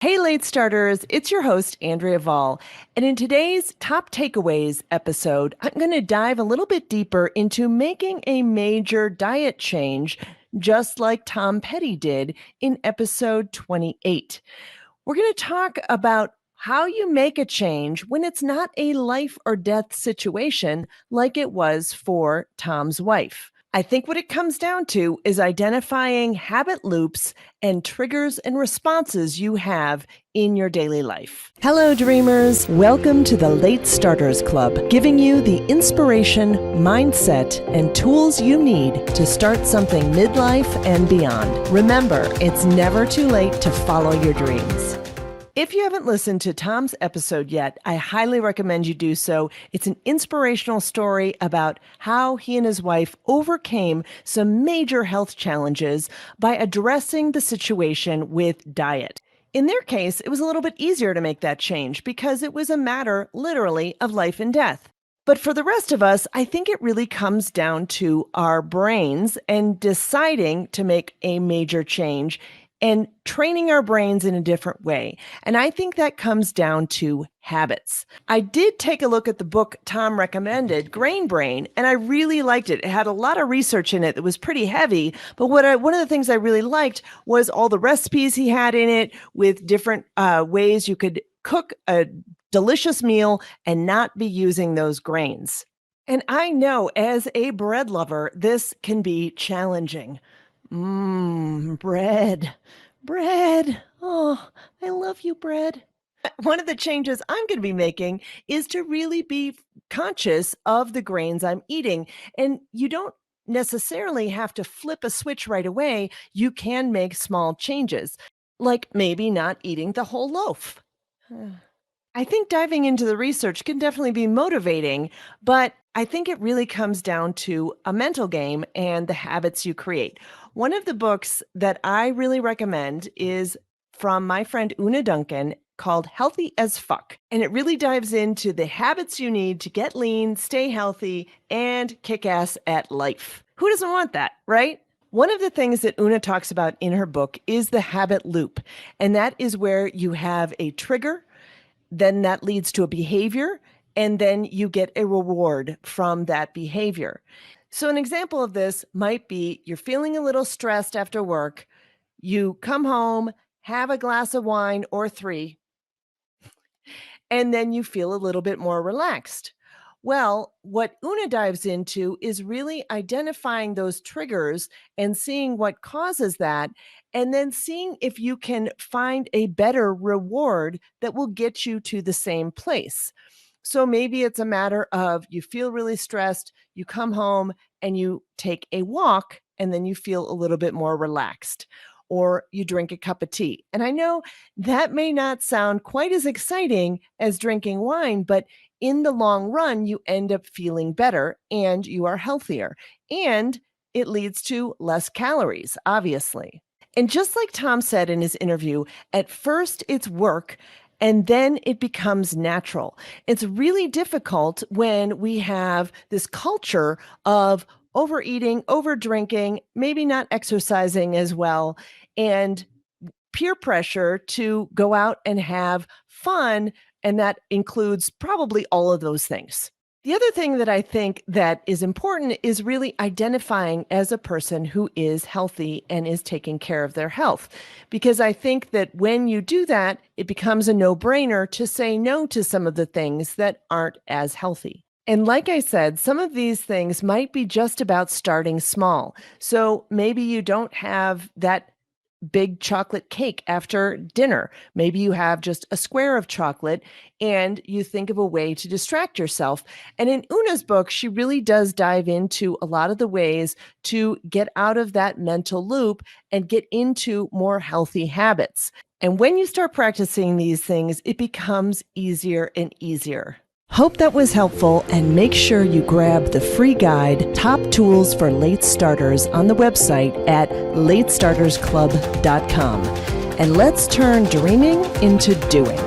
Hey, late starters, it's your host, Andrea Vall. And in today's Top Takeaways episode, I'm going to dive a little bit deeper into making a major diet change, just like Tom Petty did in episode 28. We're going to talk about how you make a change when it's not a life or death situation like it was for Tom's wife. I think what it comes down to is identifying habit loops and triggers and responses you have in your daily life. Hello, dreamers. Welcome to the Late Starters Club, giving you the inspiration, mindset, and tools you need to start something midlife and beyond. Remember, it's never too late to follow your dreams. If you haven't listened to Tom's episode yet, I highly recommend you do so. It's an inspirational story about how he and his wife overcame some major health challenges by addressing the situation with diet. In their case, it was a little bit easier to make that change because it was a matter, literally, of life and death. But for the rest of us, I think it really comes down to our brains and deciding to make a major change and training our brains in a different way. And I think that comes down to habits. I did take a look at the book Tom recommended, Grain Brain, and I really liked it. It had a lot of research in it that was pretty heavy, but one of the things I really liked was all the recipes he had in it with different ways you could cook a delicious meal and not be using those grains. And I know as a bread lover, this can be challenging. Bread. Oh, I love you, bread. One of the changes I'm going to be making is to really be conscious of the grains I'm eating. And you don't necessarily have to flip a switch right away. You can make small changes, like maybe not eating the whole loaf. I think diving into the research can definitely be motivating, but I think it really comes down to a mental game and the habits you create. One of the books that I really recommend is from my friend Una Duncan called Healthy as Fuck. And it really dives into the habits you need to get lean, stay healthy, and kick ass at life. Who doesn't want that, right? One of the things that Una talks about in her book is the habit loop. And that is where you have a trigger, then that leads to a behavior, and then you get a reward from that behavior. So an example of this might be you're feeling a little stressed after work. You come home, have a glass of wine or 3, and then you feel a little bit more relaxed. Well, what Una dives into is really identifying those triggers and seeing what causes that, and then seeing if you can find a better reward that will get you to the same place. So maybe it's a matter of you feel really stressed, you come home and you take a walk, and then you feel a little bit more relaxed, or you drink a cup of tea. And I know that may not sound quite as exciting as drinking wine, but in the long run, you end up feeling better and you are healthier. And it leads to less calories, obviously. And just like Tom said in his interview, at first it's work and then it becomes natural. It's really difficult when we have this culture of overeating, over drinking, maybe not exercising as well, and peer pressure to go out and have fun. And that includes probably all of those things. The other thing that I think that is important is really identifying as a person who is healthy and is taking care of their health. Because I think that when you do that, it becomes a no-brainer to say no to some of the things that aren't as healthy. And like I said, some of these things might be just about starting small. So maybe you don't have that big chocolate cake after dinner. Maybe you have just a square of chocolate and you think of a way to distract yourself. And in Una's book, she really does dive into a lot of the ways to get out of that mental loop and get into more healthy habits. And when you start practicing these things, it becomes easier and easier. Hope that was helpful, and make sure you grab the free guide, Top Tools for Late Starters, on the website at latestartersclub.com. And let's turn dreaming into doing.